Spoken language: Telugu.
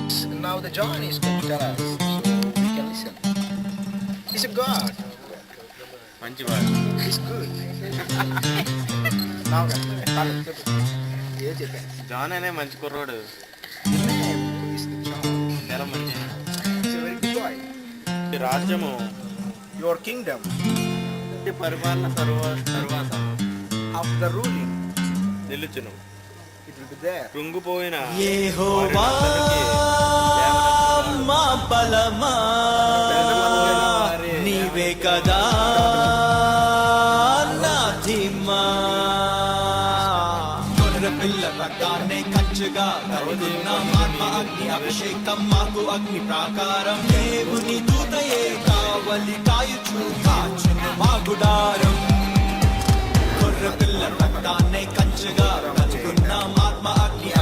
Now the John is going to tell us, so we can listen. He's a God. మంచివాడు. He's good. Now, జాన్ అనే మంచి కుర్రోడు. the name is John. చాలా మంచి. He's a very good boy. ఈ రాజ్యము Your kingdom, ఈ పరిపాలన తరువాత after the ruling, నిలుచును. it will be there. కృంగిపోయిన యెహోవా మా బలమా నీవే కదా నా ధీమా గొర్రె పిల్ల రక్తాన్నే కంచుగా కరుగుతున్న ఆత్మ అగ్ని అభిషేకం మాకు అగ్ని ప్రాకారం దేవుని దూతయే కావలి కాయుచు కాచును మా గుడారం గొర్రె పిల్ల రక్తాన్నే కంచుగా కరుగుతున్న ఆత్మ అగ్ని